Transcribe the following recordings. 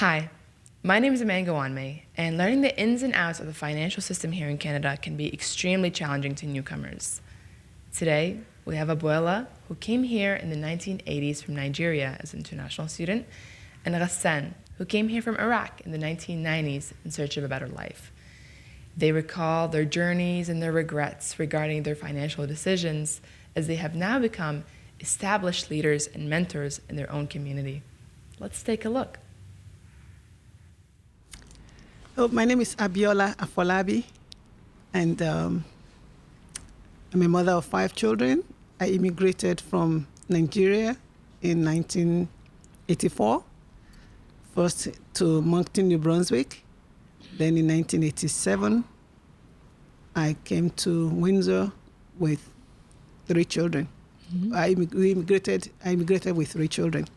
Hi, my name is Aman Ghawanmeh, and learning the ins and outs of the financial system here in Canada can be extremely challenging to newcomers. Today, we have Abiola, who came here in the 1980s from Nigeria as an international student, and Khassan, who came here from Iraq in the 1990s in search of a better life. They recall their journeys and their regrets regarding their financial decisions as they have now become established leaders and mentors in their own community. Let's take a look. Oh, my name is Abiola Afolabi, and I'm a mother of 5 children. I immigrated from Nigeria in 1984, first to Moncton, New Brunswick. Then in 1987, I came to Windsor with 3 children. Mm-hmm. I immigrated with 3 children.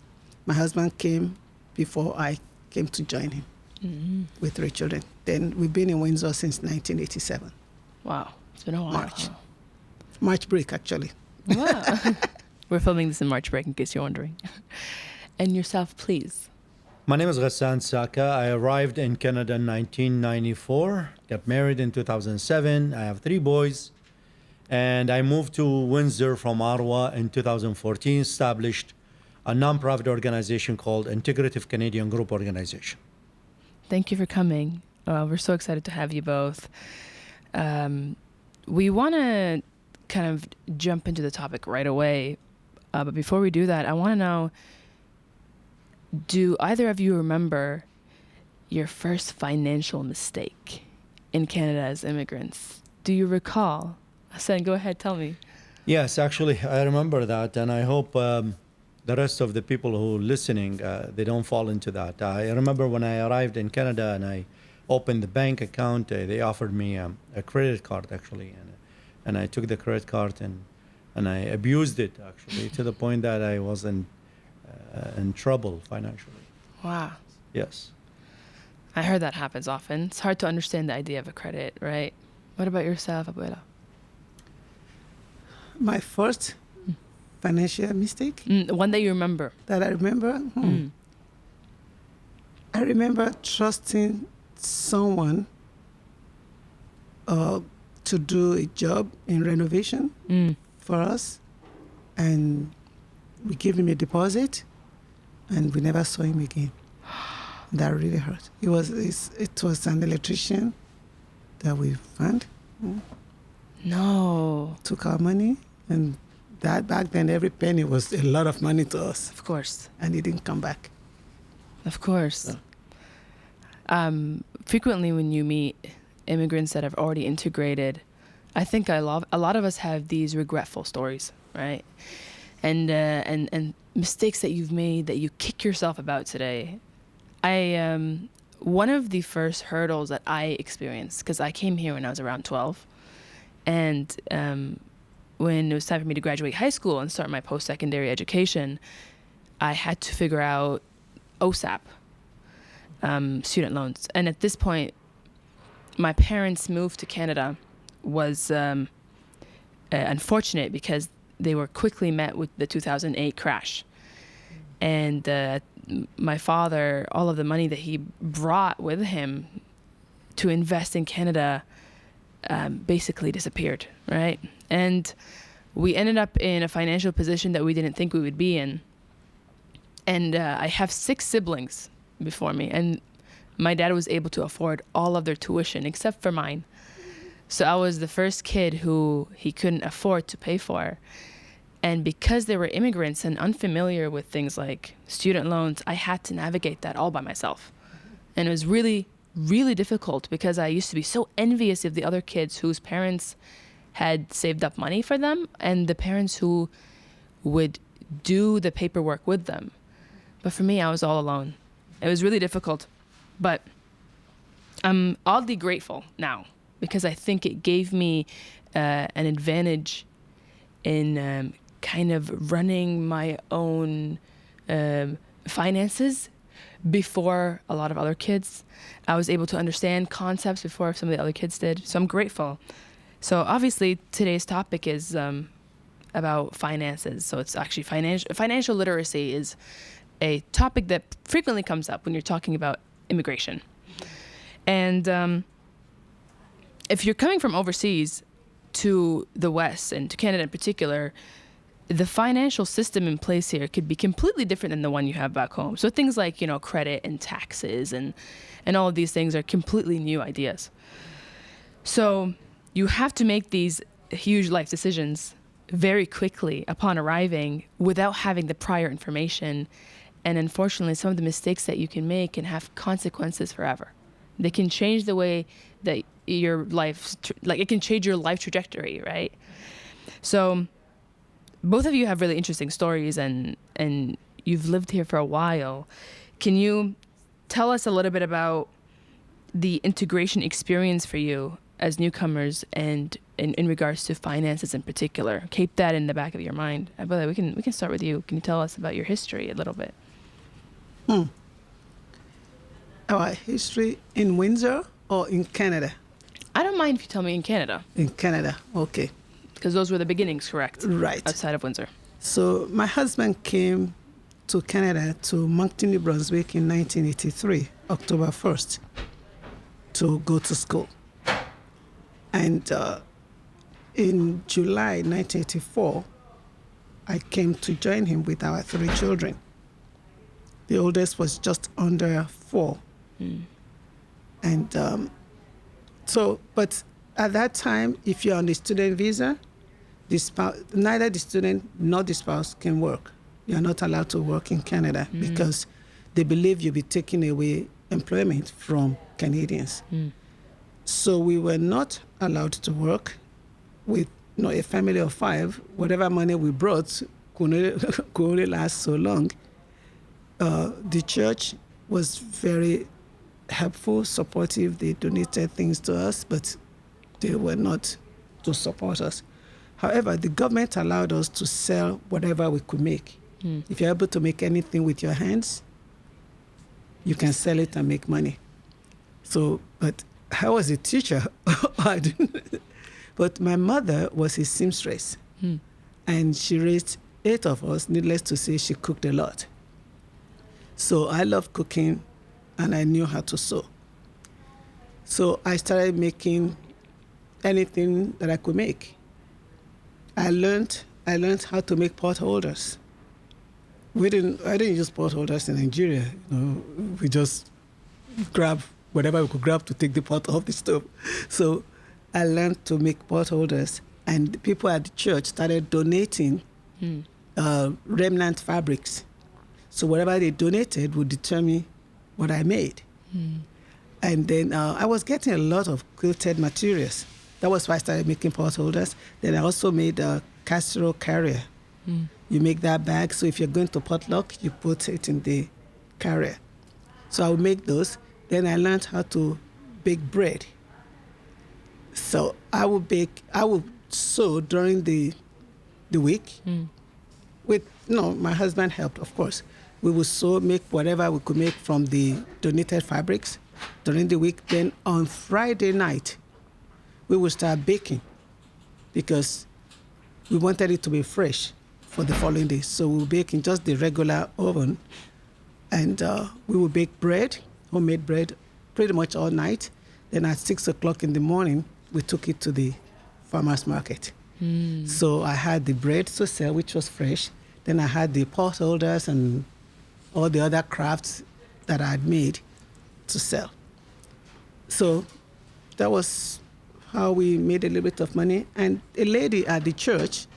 My husband came before I came to join him. Mm-hmm. With 3 children. Then we've been in Windsor since 1987. Wow, it's been a while. March break, actually. Wow. We're filming this in March break, in case you're wondering. And yourself, please. My name is Khassan Saka. I arrived in Canada in 1994, got married in 2007. I have 3 boys. And I moved to Windsor from Ottawa in 2014, established a nonprofit organization called Integrative Canadian Group Organization. Thank you for coming. We're so excited to have you both. We want to kind of jump into the topic right away. But before we do that, I want to know, do either of you remember your first financial mistake in Canada as immigrants? Do you recall? Hassan, go ahead, tell me. Yes, actually, I remember that. And I hope the rest of the people who are listening, they don't fall into that. I remember when I arrived in Canada and I opened the bank account, they offered me a credit card, actually. And I took the credit card and I abused it, actually, to the point that I was in trouble financially. Wow. Yes. I heard that happens often. It's hard to understand the idea of a credit, right? What about yourself, Abiola? My first financial mistake? One that you remember. That I remember? I remember trusting someone to do a job in renovation for us. And we gave him a deposit, and we never saw him again. That really hurt. It was an electrician that we found. No. Took our money, and that back then every penny was a lot of money to us. Of course. And he didn't come back. Of course. Frequently when you meet immigrants that have already integrated, I think a lot of us have these regretful stories, right? And mistakes that you've made that you kick yourself about today. One of the first hurdles that I experienced, because I came here when I was around 12, and when it was time for me to graduate high school and start my post-secondary education, I had to figure out OSAP, student loans. And at this point, my parents' move to Canada was unfortunate because they were quickly met with the 2008 crash. And my father, all of the money that he brought with him to invest in Canada basically disappeared, right? And we ended up in a financial position that we didn't think we would be in. And I have 6 siblings before me, and my dad was able to afford all of their tuition except for mine. So I was the first kid who he couldn't afford to pay for. And because they were immigrants and unfamiliar with things like student loans, I had to navigate that all by myself. And it was really, really difficult because I used to be so envious of the other kids whose parents had saved up money for them and the parents who would do the paperwork with them. But for me, I was all alone. It was really difficult. But I'm oddly grateful now because I think it gave me an advantage in kind of running my own finances before a lot of other kids. I was able to understand concepts before some of the other kids did. So I'm grateful. So obviously today's topic is about finances. So it's actually financial literacy is a topic that frequently comes up when you're talking about immigration. And if you're coming from overseas to the West and to Canada in particular, the financial system in place here could be completely different than the one you have back home. So things like, credit and taxes and all of these things are completely new ideas. So you have to make these huge life decisions very quickly upon arriving without having the prior information. And unfortunately, some of the mistakes that you can make can have consequences forever. They can change the way that your life, it can change your life trajectory, right? So both of you have really interesting stories and you've lived here for a while. Can you tell us a little bit about the integration experience for you as newcomers and in regards to finances in particular? Keep that in the back of your mind. Abiola, we can start with you. Can you tell us about your history a little bit? Our history in Windsor or in Canada? I don't mind if you tell me in Canada. In Canada, okay. Because those were the beginnings, correct? Right. Outside of Windsor. So my husband came to Canada, to Moncton, New Brunswick in 1983, October 1st, to go to school. And in July 1984, I came to join him with our 3 children. The oldest was just under 4. And but at that time, if you're on the student visa, neither the student nor the spouse can work. You're not allowed to work in Canada because they believe you'll be taking away employment from Canadians. So we were not allowed to work with a family of 5. Whatever money we brought could only last so long. The church was very helpful, supportive. They donated things to us, but they were not to support us. However, the government allowed us to sell whatever we could make. If you're able to make anything with your hands, you can sell it and make money. So, but I was a teacher. But my mother was a seamstress. And she raised 8 of us. Needless to say, she cooked a lot. So I loved cooking, and I knew how to sew. So I started making anything that I could make. I learned how to make pot holders. I didn't use pot holders in Nigeria. We just grab whatever we could grab to take the pot off the stove. So I learned to make pot holders, and people at the church started donating remnant fabrics. So whatever they donated would determine what I made. And then I was getting a lot of quilted materials. That was why I started making pot holders. Then I also made a casserole carrier. You make that bag, so if you're going to potluck, you put it in the carrier. So I would make those. Then I learned how to bake bread. So I would sew during the week. My husband helped, of course. We would sew, make whatever we could make from the donated fabrics during the week. Then on Friday night, we would start baking because we wanted it to be fresh for the following day. So we would bake in just the regular oven, and we would bake bread, homemade bread, pretty much all night. Then at 6 o'clock in the morning, we took it to the farmer's market. So I had the bread to sell, which was fresh. Then I had the pot holders and all the other crafts that I had made to sell. So that was how we made a little bit of money. And a lady at the church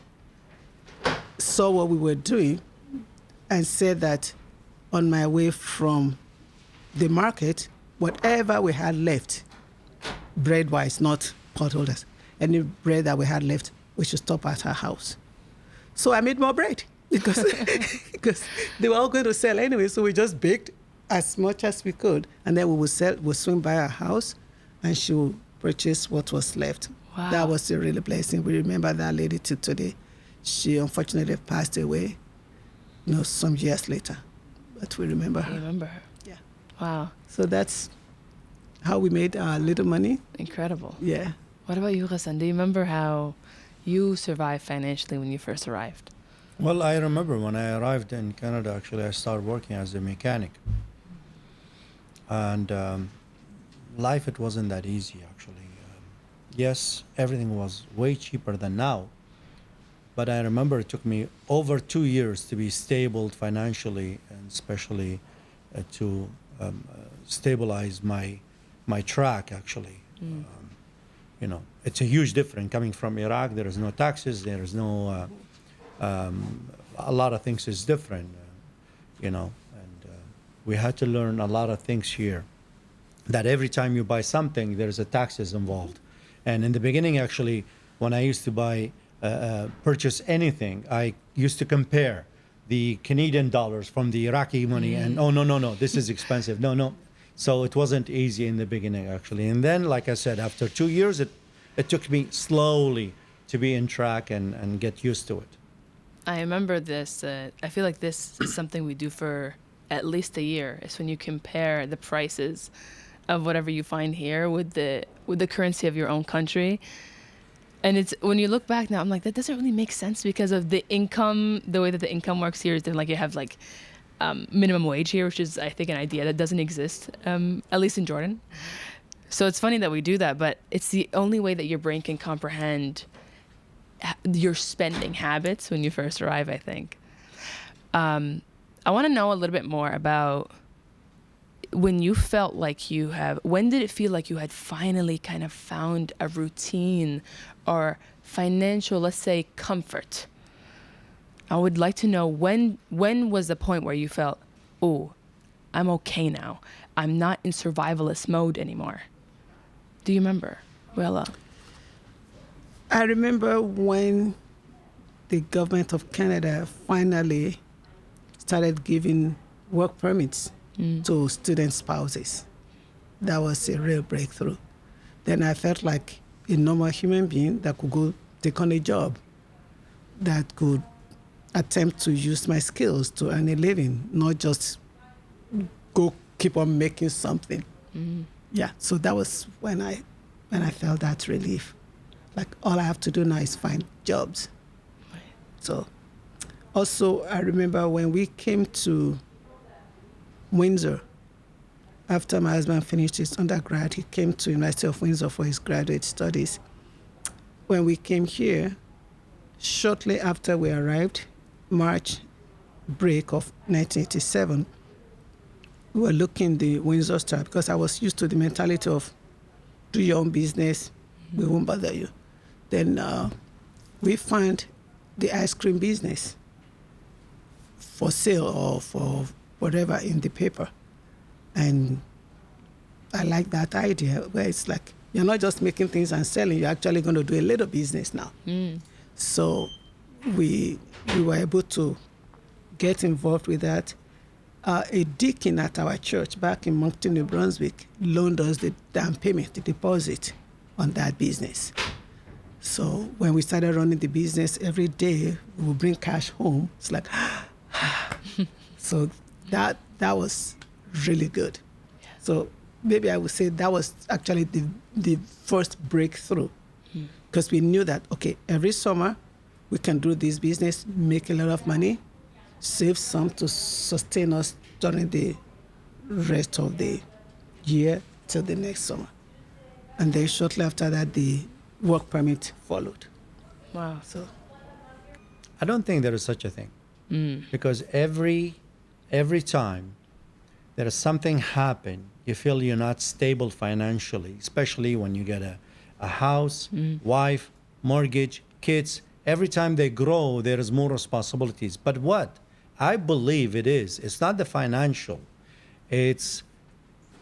saw what we were doing and said that on my way from the market, whatever we had left, bread-wise, not pot holders, any bread that we had left, we should stop at her house. So I made more bread because they were all going to sell anyway. So we just baked as much as we could, and then we'll swing by her house, and she will purchase what was left. Wow. That was a really blessing. We remember that lady till today. She unfortunately passed away, some years later, but we remember her. You remember her? Yeah. Wow. So that's how we made our little money. Incredible. Yeah. What about you, Khassan? Do you remember how you survived financially when you first arrived? Well, I remember when I arrived in Canada, actually, I started working as a mechanic. And life, it wasn't that easy, actually. Yes, everything was way cheaper than now. But I remember it took me over 2 years to be stable financially, and especially to stabilize my track, actually. It's a huge difference coming from Iraq. There is no taxes. There is no a lot of things is different, and we had to learn a lot of things here. That every time you buy something, there's a taxes involved. And in the beginning, actually, when I used to purchase anything, I used to compare the Canadian dollars from the Iraqi money, and oh no, this is expensive. No. So it wasn't easy in the beginning, actually. And then, like I said, after 2 years, it took me slowly to be in track and get used to it. I remember this. I feel like this is something we do for at least a year. It's when you compare the prices of whatever you find here with the currency of your own country. And it's when you look back now, I'm like, that doesn't really make sense because of the income. The way that the income works here is that like you have like minimum wage here, which is I think an idea that doesn't exist, at least in Jordan. So it's funny that we do that, but it's the only way that your brain can comprehend your spending habits when you first arrive, I think. I want to know a little bit more about when you felt like when did it feel like you had finally kind of found a routine or financial, let's say, comfort? I would like to know when was the point where you felt, oh, I'm okay now. I'm not in survivalist mode anymore. Do you remember? Well, I remember when the government of Canada finally started giving work permits to student spouses. That was a real breakthrough. Then I felt like a normal human being that could go take on a job, that could attempt to use my skills to earn a living, not just go keep on making something. Yeah, so that was when I felt that relief. Like all I have to do now is find jobs. Right. So also I remember when we came to Windsor, after my husband finished his undergrad, he came to University of Windsor for his graduate studies. When we came here, shortly after we arrived, March break of 1987, we were looking the Windsor Star because I was used to the mentality of do your own business, we won't bother you. Then we found the ice cream business for sale or for whatever in the paper. And I like that idea where it's like, you're not just making things and selling, you're actually going to do a little business now. So we were able to get involved with that. A deacon at our church back in Moncton, New Brunswick, loaned us the down payment, the deposit on that business. So when we started running the business, every day we would bring cash home. It's like, so that was really good. Yeah. So maybe I would say that was actually the first breakthrough, because we knew that, okay, every summer we can do this business, make a lot of money, save some to sustain us during the rest of the year till the next summer. And then shortly after that, the work permit followed. Wow. So I don't think there is such a thing, because every time there is something happen, you feel you're not stable financially, especially when you get a house, wife, mortgage, kids. Every time they grow, there is more responsibilities. But what I believe it's not the financial. It's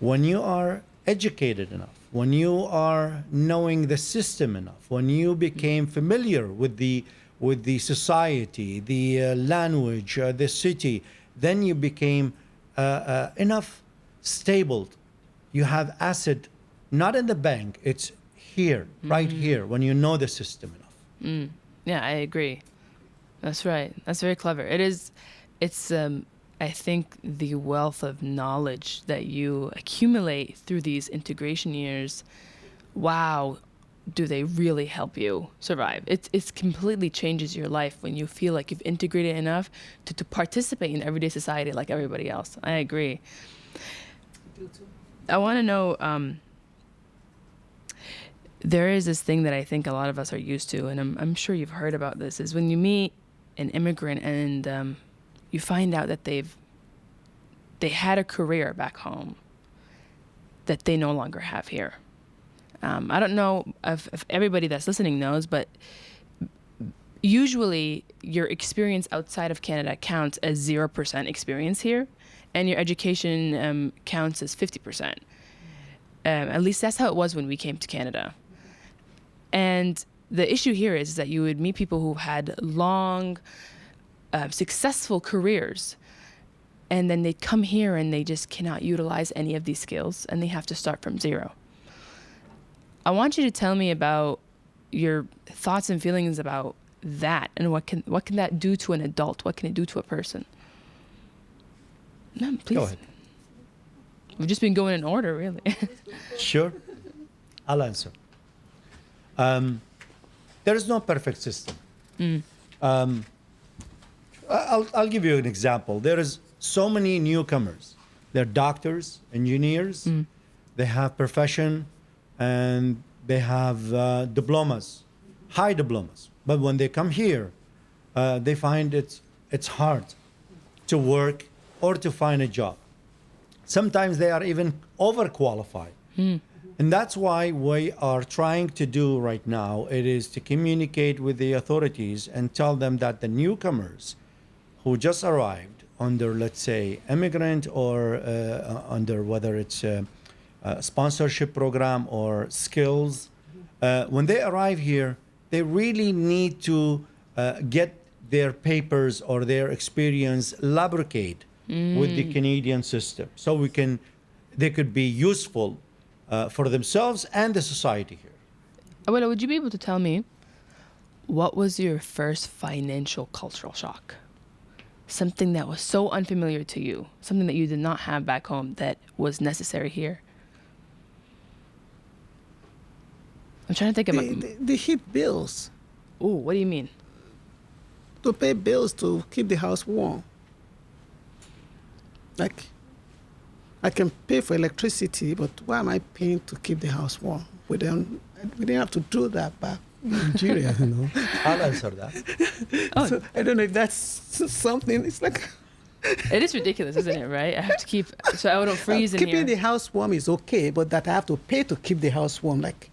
when you are educated enough, when you are knowing the system enough, when you became familiar with the society, the language, the city, then you became enough stable. You have asset, not in the bank, it's here, right here, when you know the system enough. Yeah, I agree. That's right. That's very clever. It's I think the wealth of knowledge that you accumulate through these integration years, wow, do they really help you survive. It's completely changes your life when you feel like you've integrated enough to participate in everyday society like everybody else. I agree. I want to know, there is this thing that I think a lot of us are used to, and I'm sure you've heard about this, is when you meet an immigrant and you find out that they had a career back home that they no longer have here. I don't know if everybody that's listening knows, but usually your experience outside of Canada counts as 0% experience here, and your education counts as 50%. At least that's how it was when we came to Canada. And the issue here is that you would meet people who had long, successful careers, and then they come here and they just cannot utilize any of these skills, and they have to start from zero. I want you to tell me about your thoughts and feelings about that, and what can that do to an adult? What can it do to a person? No, please. Go ahead. We've just been going in order, really. Sure. I'll answer. There is no perfect system. I'll give you an example. There is so many newcomers. They're doctors, engineers. They have profession, and they have diplomas, high diplomas. But when they come here, they find it's hard to work or to find a job. Sometimes they are even overqualified. And that's why we are trying to do right now, it is to communicate with the authorities and tell them that the newcomers who just arrived under, let's say, immigrant or under whether it's a sponsorship program or skills, when they arrive here, they really need to get their papers or their experience lubricate with the Canadian system, so they could be useful for themselves and the society here. Abiola, would you be able to tell me what was your first financial cultural shock? Something that was so unfamiliar to you, something that you did not have back home that was necessary here. I'm trying to think of the heat bills. Oh, what do you mean? To pay bills to keep the house warm. Like, I can pay for electricity, but why am I paying to keep the house warm? We didn't have to do that back in Nigeria, you know. I'll answer that. Oh. So I don't know if that's something. It's like It is ridiculous, isn't it, right? I have to keep, so I don't freeze in here. keeping the house warm is okay, but that I have to pay to keep the house warm, like,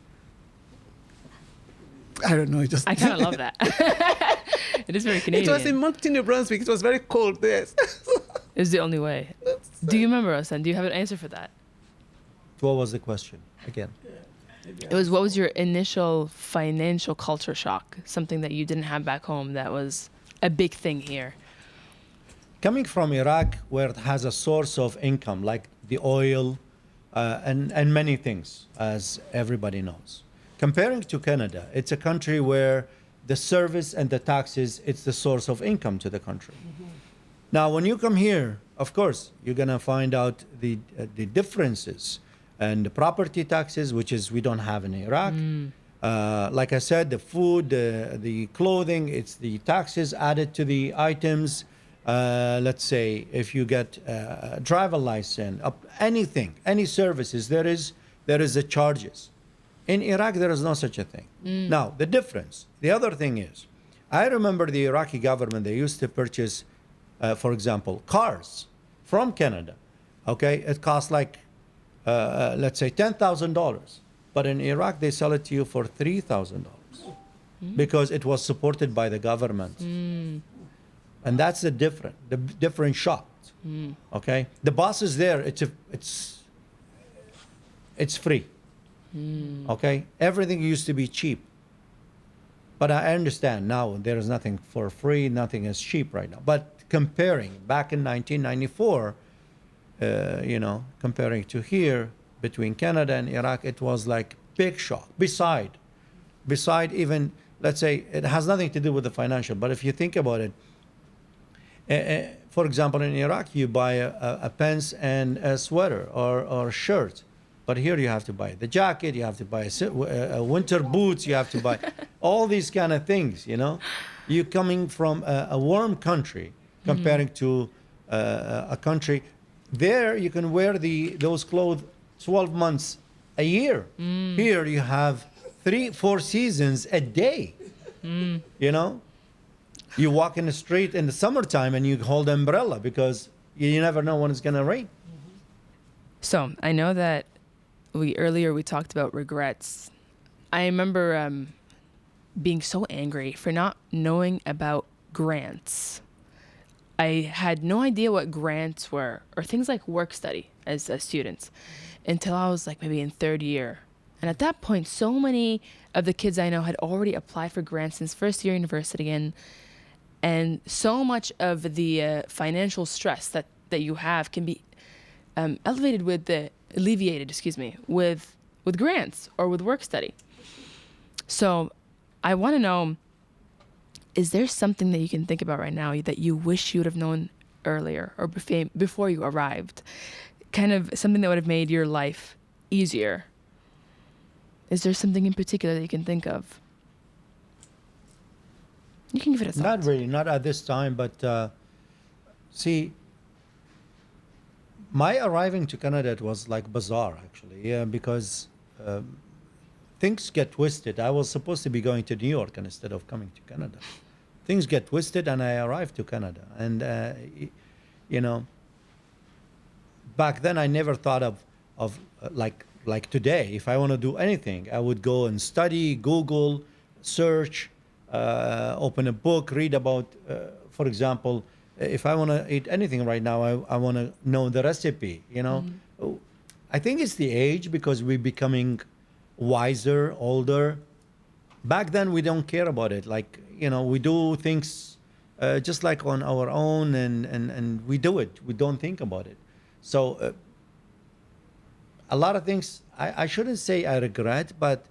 I don't know. It just I kind of love that. It is very Canadian. It was in Moncton, New Brunswick. It was very cold there. It's the only way. Do you remember, Hassan? Do you have an answer for that? What was the question again? It was, what was your initial financial culture shock? Something that you didn't have back home that was a big thing here. Coming from Iraq, where it has a source of income like the oil and many things, as everybody knows. Comparing to Canada, it's a country where the service and the taxes, it's the source of income to the country. Now, when you come here, of course, you're going to find out the differences and the property taxes, which is we don't have in Iraq. Like I said, the food, the clothing, it's the taxes added to the items. Let's say if you get a driver license, anything, any services, there is a charges. In Iraq, there is no such a thing. Now, the difference, the other thing is, I remember the Iraqi government, they used to purchase, for example, cars from Canada. Okay, it costs like, let's say $10,000. But in Iraq, they sell it to you for $3,000 because it was supported by the government. And that's the different shock. Okay, the buses there, it's free. Okay, everything used to be cheap. But I understand now there is nothing for free, nothing is cheap right now. But comparing back in 1994, comparing to here between Canada and Iraq, it was like big shock. Beside even, let's say, it has nothing to do with the financial, but if you think about it, for example, in Iraq, you buy a pants and a sweater or shirt. But here you have to buy the jacket, you have to buy winter boots, you have to buy all these kind of things, you know. You're coming from a warm country comparing to a country. There you can wear those clothes 12 months a year. Here you have 3-4 seasons a day, you know. You walk in the street in the summertime and you hold an umbrella because you never know when it's going to rain. So I know that earlier we talked about regrets. I remember being so angry for not knowing about grants. I had no idea what grants were or things like work study as students until I was like maybe in third year. And at that point, so many of the kids I know had already applied for grants since first year university, and so much of the financial stress that you have can be alleviated with grants or with work study. So I want to know, is there something that you can think about right now that you wish you would have known earlier or before you arrived? Kind of something that would have made your life easier. Is there something in particular that you can think of? You can give it a thought. Not really, not at this time, but see, my arriving to Canada, it was like bizarre, actually, because things get twisted. I was supposed to be going to New York instead of coming to Canada. Things get twisted, and I arrived to Canada. And, you know, back then I never thought of like today. If I want to do anything, I would go and study, Google, search, open a book, read about, for example, if I want to eat anything right now, I want to know the recipe, you know. I think it's the age because we're becoming wiser, older. Back then, we don't care about it. Like, you know, we do things just like on our own and we do it. We don't think about it. So a lot of things, I shouldn't say I regret, but,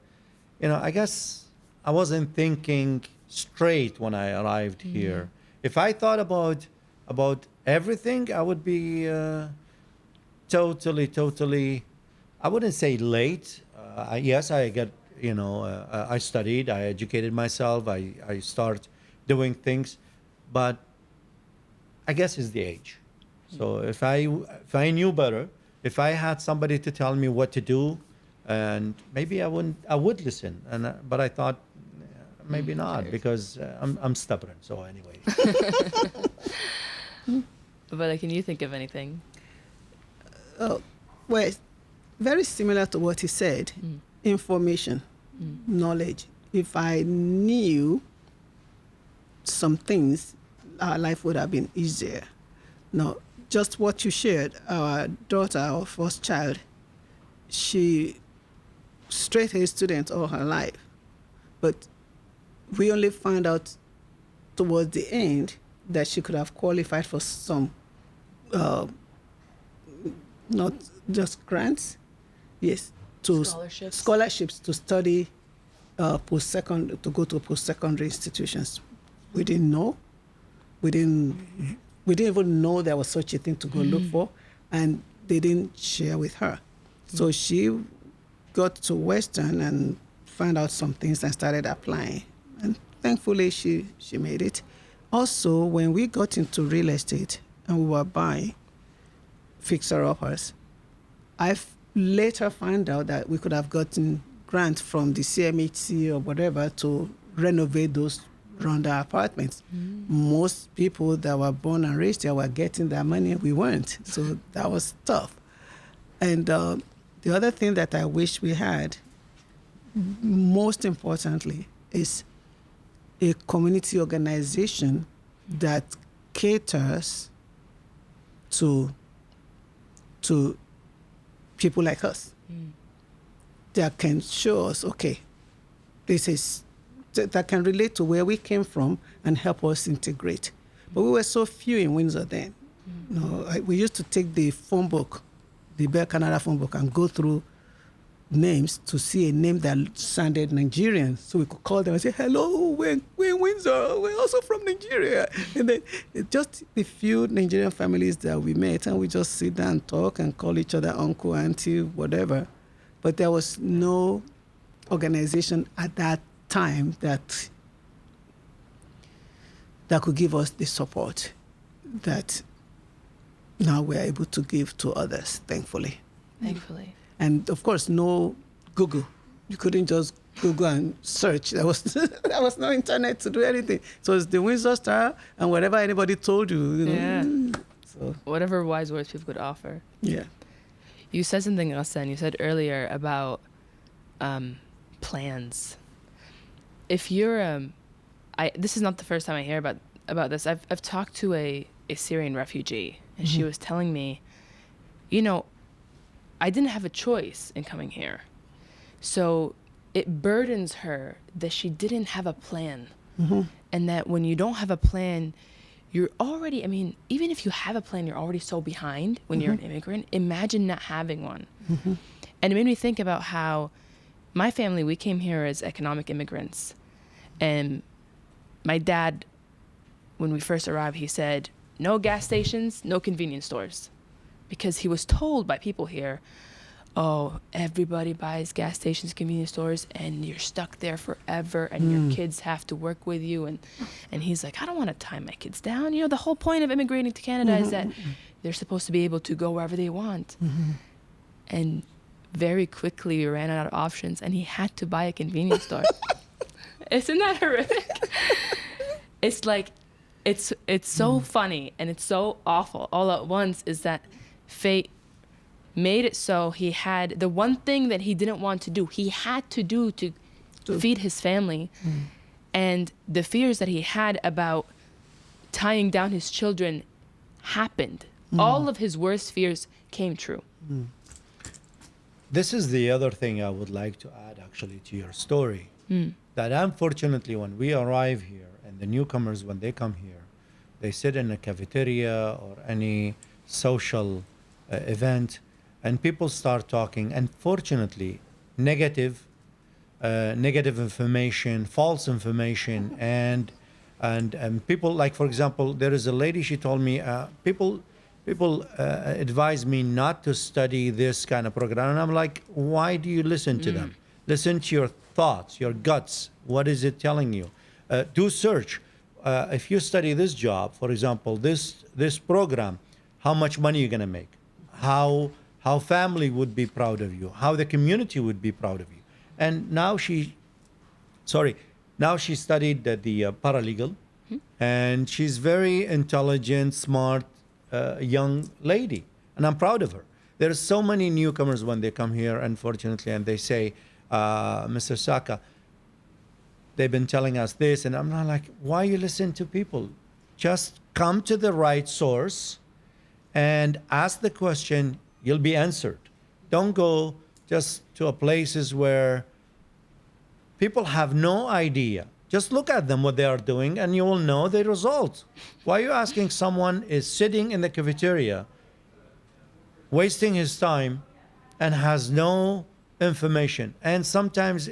you know, I guess I wasn't thinking straight when I arrived here. If I thought about everything, I would be totally, I wouldn't say late. Yes, I get, you know, I studied, I educated myself, I start doing things, but I guess it's the age. So if I knew better, if I had somebody to tell me what to do, and maybe I would listen. But I thought maybe not because I'm stubborn. So anyway. But can you think of anything? Well, very similar to what he said. Information, knowledge. If I knew some things, our life would have been easier. No, just what you shared. Our daughter, our first child, she straight-A student all her life, but we only found out towards the end that she could have qualified for some, not just grants, yes, to scholarships to study to go to post-secondary institutions. We didn't know. We didn't even know there was such a thing to go look for, and they didn't share with her. So she got to Western and found out some things and started applying. And thankfully, she made it. Also, when we got into real estate and we were buying fixer-uppers, I later found out that we could have gotten grants from the CMHC or whatever to renovate those Ronda apartments. Most people that were born and raised here were getting their money. We weren't. So that was tough. And the other thing that I wish we had, most importantly, is a community organization that caters to people like us, that can show us, okay, that can relate to where we came from and help us integrate. But we were so few in Windsor then. You know, we used to take the phone book, the Bell Canada phone book, and go through names to see a name that sounded Nigerian, so we could call them and say, hello, we're in Windsor, we're also from Nigeria. And then just the few Nigerian families that we met, and we just sit down and talk and call each other uncle, auntie, whatever. But there was no organization at that time that could give us the support that now we're able to give to others, thankfully. Thankfully. And of course, no Google. You couldn't just Google and search. There was no internet to do anything. So it's the Windsor Star and whatever anybody told you. Yeah. So Whatever wise words people could offer. yeah. You said something, Khassan. You said earlier about plans. If you're, this is not the first time I hear about this. I've talked to a Syrian refugee, and she was telling me, I didn't have a choice in coming here. So it burdens her that she didn't have a plan. And that when you don't have a plan, you're already, even if you have a plan, you're already so behind when you're an immigrant. Imagine not having one. And it made me think about how my family, we came here as economic immigrants. And my dad, when we first arrived, he said, no gas stations, no convenience stores. Because he was told by people here, oh, everybody buys gas stations, convenience stores, and you're stuck there forever, and your kids have to work with you. And he's like, I don't want to tie my kids down. The whole point of immigrating to Canada is that they're supposed to be able to go wherever they want. And very quickly we ran out of options, and he had to buy a convenience store. Isn't that horrific? It's like, it's so funny and it's so awful all at once, is that fate made it so he had the one thing that he didn't want to do, he had to do to feed his family. And the fears that he had about tying down his children happened. All of his worst fears came true. This is the other thing I would like to add actually to your story. That unfortunately when we arrive here, and the newcomers, when they come here, they sit in a cafeteria or any social event, and people start talking, and fortunately, negative information, false information, and people, like for example, there is a lady, she told me, people advise me not to study this kind of program, and I'm like, why do you listen to them? Listen to your thoughts, your guts. What is it telling you? Do search. If you study this job, for example, this program, how much money you're gonna make, how family would be proud of you, how the community would be proud of you. And now she studied the paralegal, and she's very intelligent, smart, young lady, and I'm proud of her. There's so many newcomers when they come here, unfortunately, and they say, Mr. Saka, they've been telling us this, and I'm not like, why you listen to people? Just come to the right source and ask the question, you'll be answered. Don't go just to places where people have no idea. Just look at them, what they are doing, and you will know the results. Why are you asking someone is sitting in the cafeteria, wasting his time, and has no information? And sometimes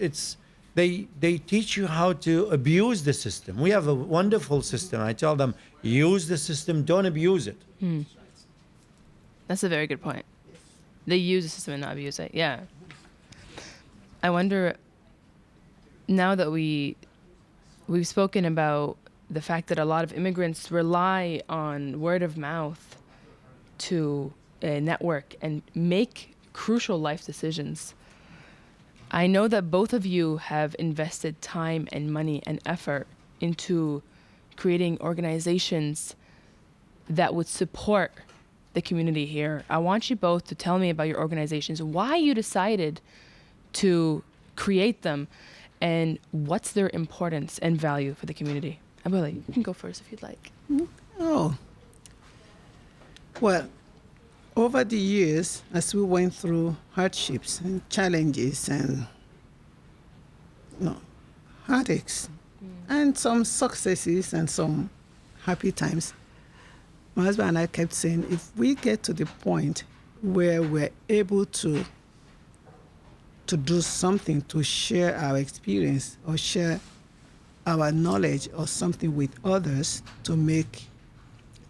they teach you how to abuse the system. We have a wonderful system. I tell them, use the system, don't abuse it. That's a very good point. They use the system and not abuse it. Yeah. I wonder, now that we've spoken about the fact that a lot of immigrants rely on word of mouth to network and make crucial life decisions. I know that both of you have invested time and money and effort into creating organizations that would support the community here. I want you both to tell me about your organizations, why you decided to create them, and what's their importance and value for the community. Abiola, you can go first if you'd like. Oh. Well, over the years, as we went through hardships and challenges and heartaches, and some successes and some happy times, my husband and I kept saying, if we get to the point where we're able to do something to share our experience or share our knowledge or something with others to make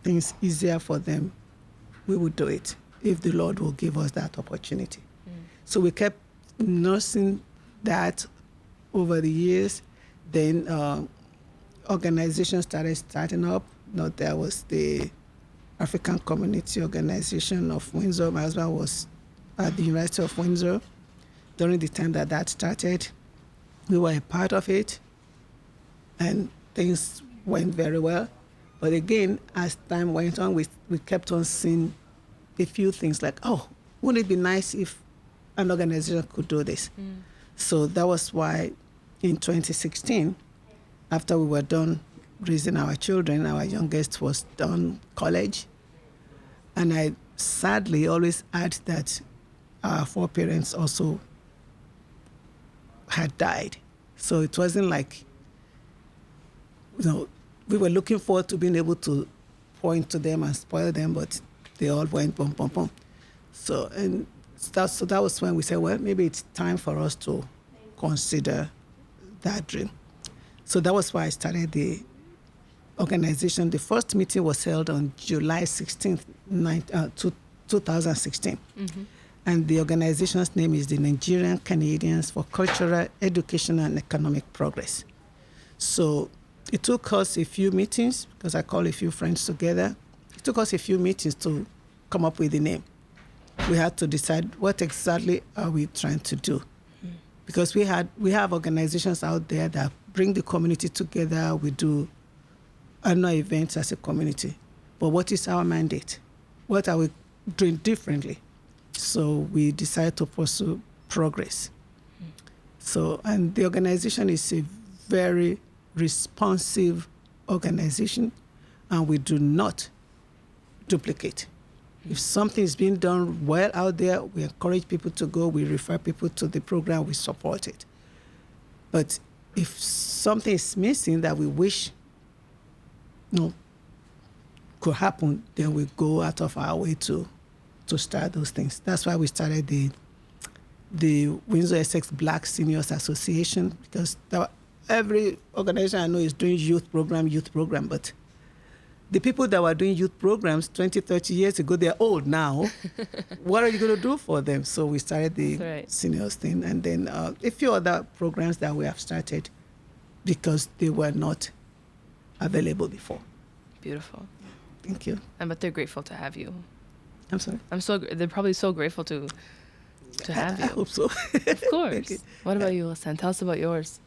things easier for them, we would do it if the Lord will give us that opportunity. So we kept nursing that over the years. Then organizations starting up. There was the African Community Organization of Windsor. My husband was at the University of Windsor. During the time that started, we were a part of it, and things went very well. But again, as time went on, we kept on seeing a few things like, oh, wouldn't it be nice if an organization could do this? So that was why in 2016, after we were done raising our children, our youngest was done college, and I sadly always add that our 4 parents also had died. So it wasn't like, we were looking forward to being able to point to them and spoil them, but they all went boom, boom, boom. So that was when we said, well, maybe it's time for us to consider that dream. So that was why I started the organization. The first meeting was held on July 16th, 2016. Mm-hmm. And the organization's name is the Nigerian Canadians for Cultural, Educational, and Economic Progress. So it took us a few meetings, because I called a few friends together. It took us a few meetings to come up with the name. We had to decide what exactly are we trying to do. Because we have organizations out there that bring the community together. We do annual events as a community. But what is our mandate? What are we doing differently? So we decided to pursue progress. So, and the organization is a very responsive organization, and we do not duplicate. If something is being done well out there, we encourage people to go, we refer people to the program, we support it. But if something is missing that we wish could happen, then we go out of our way to start those things. That's why we started the Windsor Essex Black Seniors Association, because every organization I know is doing youth program, but the people that were doing youth programs 20, 30 years ago, they're old now. What are you going to do for them? So we started the seniors thing, and then a few other programs that we have started because they were not available before. Beautiful. Thank you. But they're grateful to have you. I'm sorry? They're probably so grateful to have you. I hope so. Of course. What about you, Hassan? Tell us about yours.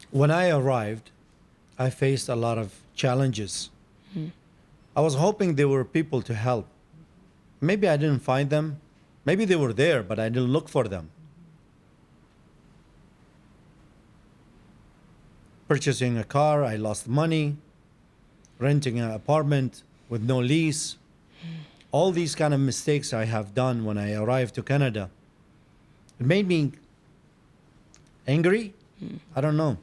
When I arrived, I faced a lot of challenges. Mm-hmm. I was hoping there were people to help. Maybe I didn't find them. Maybe they were there, but I didn't look for them. Purchasing a car, I lost money. Renting an apartment with no lease. All these kind of mistakes I have done when I arrived to Canada. It made me angry. I don't know.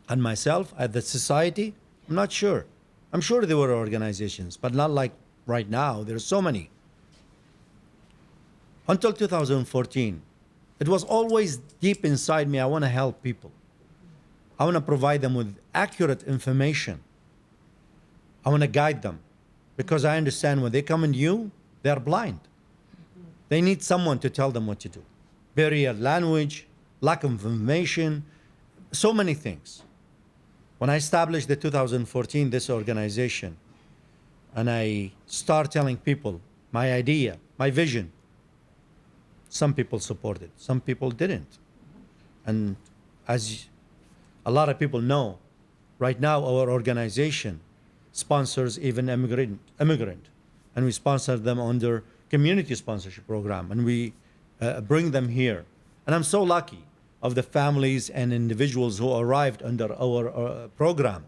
At myself, at the society, I'm not sure. I'm sure there were organizations, but not like right now. There's so many. Until 2014, it was always deep inside me, I want to help people. I want to provide them with accurate information. I want to guide them, because I understand when they come in you, they're blind. They need someone to tell them what to do. Barrier language, lack of information, so many things. When I established the 2014, this organization, and I start telling people my idea, my vision, some people supported, some people didn't. And as a lot of people know, right now our organization sponsors even immigrant, and we sponsor them under community sponsorship program, and we bring them here. And I'm so lucky of the families and individuals who arrived under our program.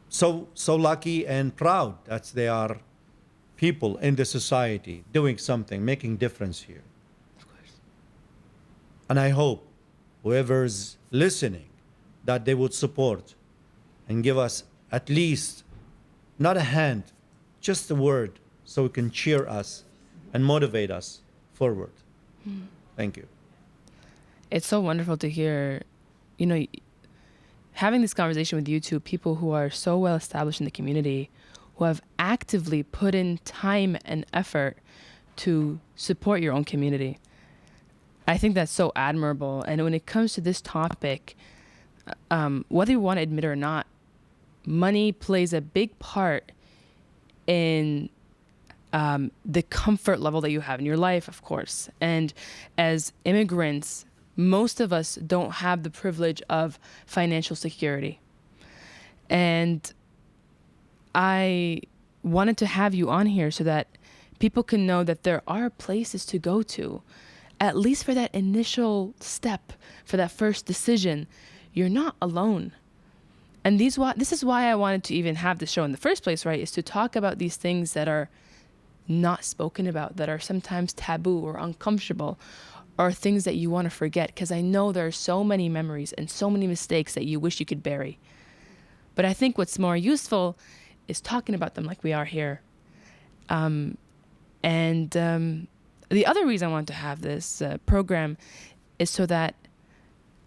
So lucky and proud that they are people in the society doing something, making difference here. Of course. And I hope whoever's listening that they would support and give us at least, not a hand, just a word, so it can cheer us and motivate us forward. Thank you. It's so wonderful to hear, having this conversation with you two, people who are so well established in the community, who have actively put in time and effort to support your own community. I think that's so admirable. And when it comes to this topic, whether you want to admit it or not, money plays a big part in the comfort level that you have in your life, of course. And as immigrants, most of us don't have the privilege of financial security. And I wanted to have you on here so that people can know that there are places to go to, at least for that initial step, for that first decision. You're not alone. And this is why I wanted to even have the show in the first place, right? Is to talk about these things that are not spoken about, that are sometimes taboo or uncomfortable, or things that you want to forget. Because I know there are so many memories and so many mistakes that you wish you could bury. But I think what's more useful is talking about them like we are here. The other reason I want to have this program is so that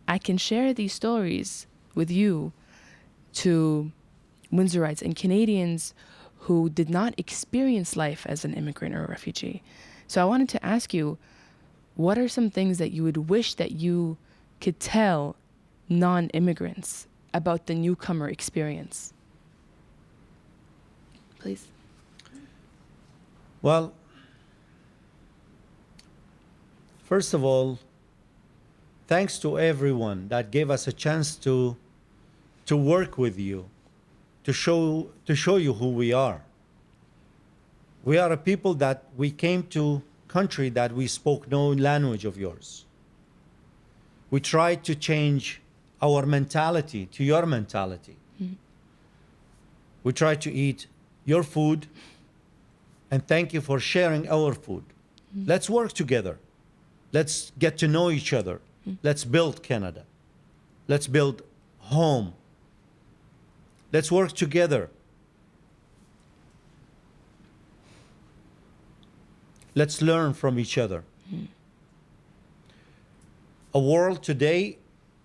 I can share these stories with you to Windsorites and Canadians who did not experience life as an immigrant or a refugee. So I wanted to ask you, what are some things that you would wish that you could tell non-immigrants about the newcomer experience? Please. Well, first of all, thanks to everyone that gave us a chance to work with you, to show you who we are. We are a people that we came to country that we spoke no language of yours. We tried to change our mentality to your mentality. Mm-hmm. We tried to eat your food, and thank you for sharing our food. Mm-hmm. Let's work together. Let's get to know each other. Mm-hmm. Let's build Canada. Let's build home. Let's work together. Let's learn from each other. Mm. A world today,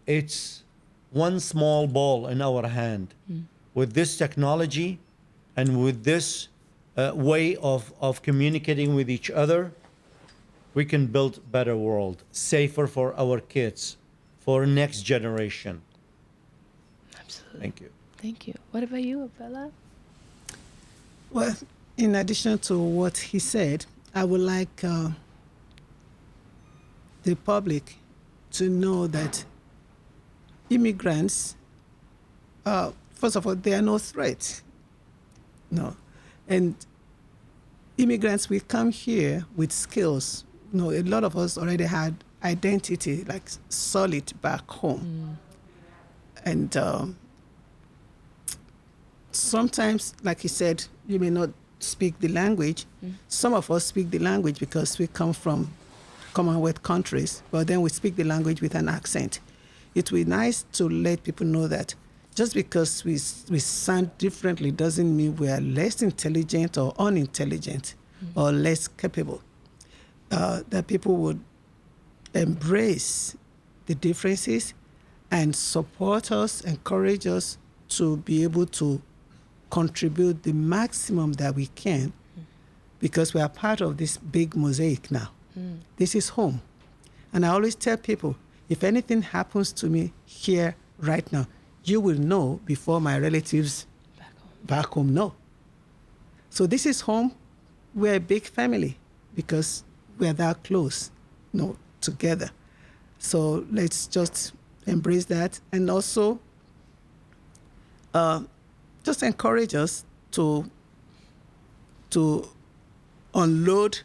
it's one small ball in our hand. Mm. With this technology and with this way of communicating with each other, we can build a better world, safer for our kids, for next generation. Absolutely. Thank you. Thank you. What about you, Abiola? Well, in addition to what he said, I would like the public to know that immigrants, first of all, they are no threat. No. And immigrants, we come here with skills. You know, a lot of us already had identity, like solid back home. Mm. And sometimes, like he said, you may not speak the language. Mm. Some of us speak the language because we come from Commonwealth countries, but then we speak the language with an accent. It would be nice to let people know that just because we sound differently doesn't mean we are less intelligent or unintelligent or less capable. That people would embrace the differences and support us, encourage us to be able to contribute the maximum that we can, because we are part of this big mosaic now. Mm. This is home. And I always tell people, if anything happens to me here right now, you will know before my relatives back home know. So this is home. We're a big family because we're that close, you know, together. So let's just embrace that. And also, just encourage us to unload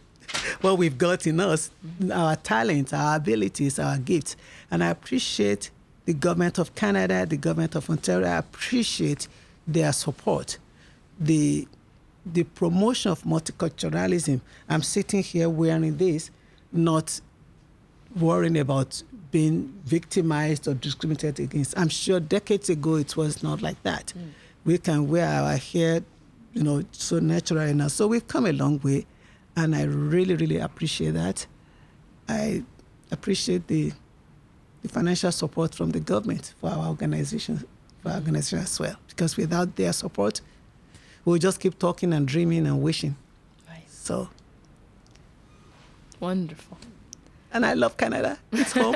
what we've got in us, our talents, our abilities, our gifts. And I appreciate the government of Canada, the government of Ontario. I appreciate their support. The promotion of multiculturalism. I'm sitting here wearing this, not worrying about being victimized or discriminated against. I'm sure decades ago it was not like that. Mm. We can wear our hair, you know, so naturally now. So we've come a long way, and I really, really appreciate that. I appreciate the financial support from the government for our organization as well, because without their support, we'll just keep talking and dreaming and wishing. Nice. So, Wonderful. and I love Canada. It's home.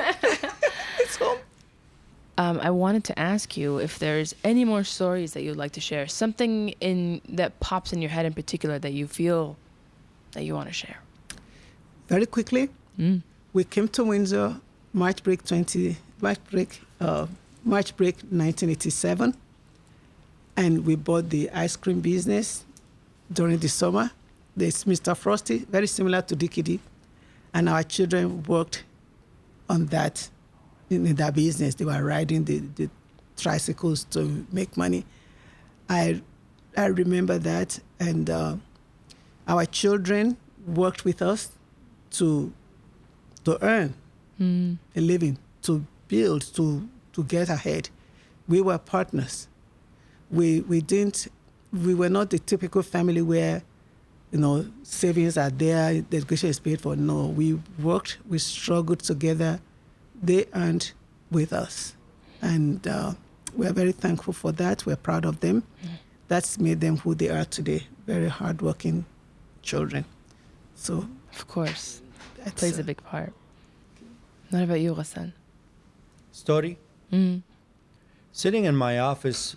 It's home. I wanted to ask you if there's any more stories that you'd like to share. Something that pops in your head in particular that you feel that you want to share. Very quickly, we came to Windsor March break 1987, and we bought the ice cream business during the summer. There's Mr. Frosty, very similar to DKD, and our children worked on that in that business. They were riding the tricycles to make money. I remember that, and our children worked with us to earn a living, to build, to get ahead. We were partners. We were not the typical family where, savings are there, the education is paid for. No, we worked, we struggled together. They earned with us. And we're very thankful for that. We're proud of them. That's made them who they are today, very hardworking children. So, of course, it plays a big part. What about you, Khassan? Story? Sitting in my office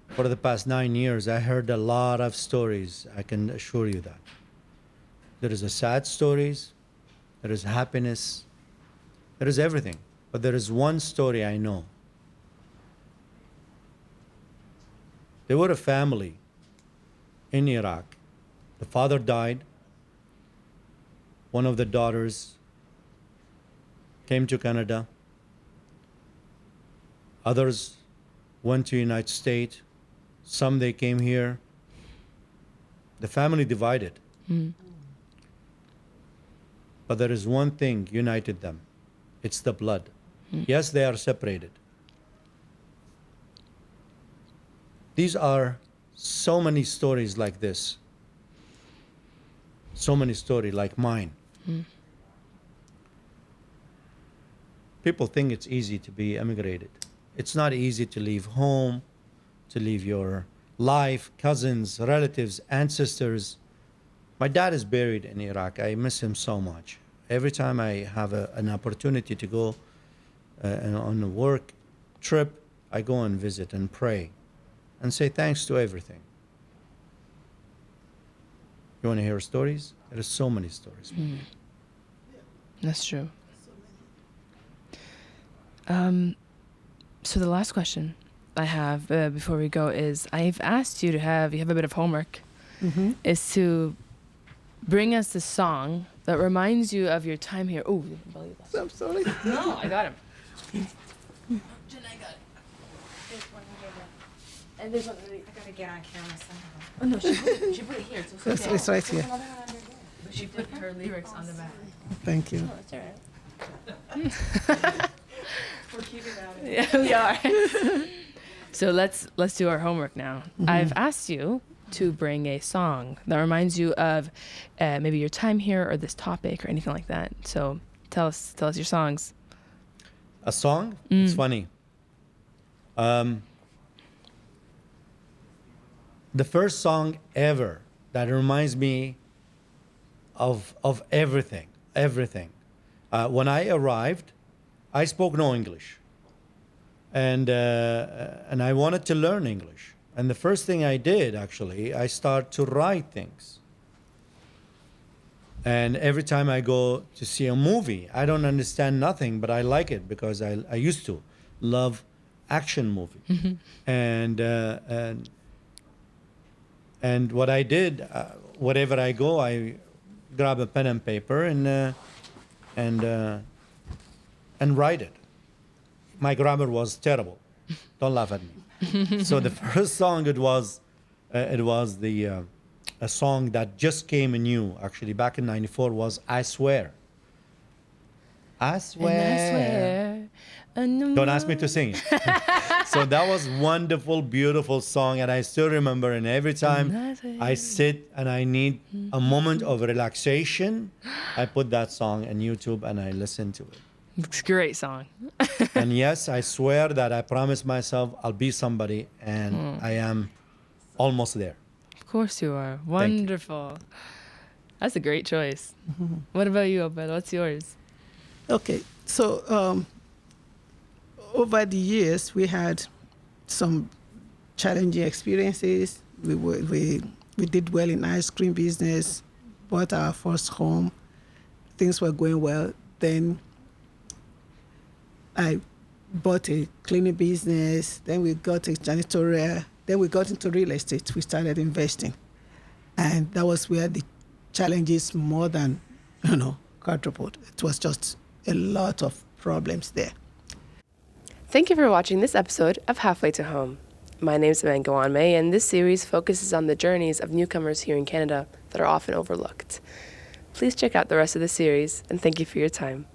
for the past 9 years, I heard a lot of stories. I can assure you that. There is a sad stories, there is happiness, there is everything. But there is one story I know. There were a family in Iraq. The father died. One of the daughters came to Canada. Others went to United States. Some they came here. The family divided. But there is one thing united them. It's the blood. Yes, they are separated. These are so many stories like this. So many stories like mine. People think it's easy to be emigrated. It's not easy to leave home, to leave your life, cousins, relatives, ancestors. My dad is buried in Iraq. I miss him so much. Every time I have an opportunity to go on a work trip, I go and visit and pray and say thanks to everything. You want to hear stories? There are so many stories. That's true. So the last question I have before we go is, I've asked you to you have a bit of homework, is to bring us a song that reminds you of your time here. Oh, you can believe that. I'm sorry. No, I got him. And there's one. I gotta get on camera somehow. Oh no, she put it here. So It's right here. But she put her lyrics on the back. Thank you. Oh, that's all right. We're keeping that in. Yeah, we are. So let's do our homework now. I've asked you to bring a song that reminds you of maybe your time here or this topic or anything like that. So tell us your songs. A song? It's funny. The first song ever that reminds me of everything. When I arrived, I spoke no English, and I wanted to learn English. And the first thing I did, actually, I started to write things. And every time I go to see a movie, I don't understand nothing, but I like it because I used to love action movie. And what I did, wherever I go, I grab a pen and paper and write it. My grammar was terrible. Don't laugh at me. So the first song it was a song that just came new actually back in '94 was I Swear. I swear. And I swear. Don't ask me to sing it. So that was wonderful, beautiful song, and I still remember. And every time I sit and I need a moment of relaxation, I put that song on YouTube and I listen to it. It's a great song. And yes, I swear that I promised myself I'll be somebody, and I am almost there. Of course you are. Wonderful. That's a great choice. What about you, Abel? What's yours? Okay, so over the years, we had some challenging experiences. We did well in ice cream business, bought our first home. Things were going well. Then I bought a cleaning business. Then we got a janitorial. Then we got into real estate. We started investing. And that was where the challenges more than, quadrupled. It was just a lot of problems there. Thank you for watching this episode of Halfway to Home. My name is Aman Ghawanmeh, and this series focuses on the journeys of newcomers here in Canada that are often overlooked. Please check out the rest of the series, and thank you for your time.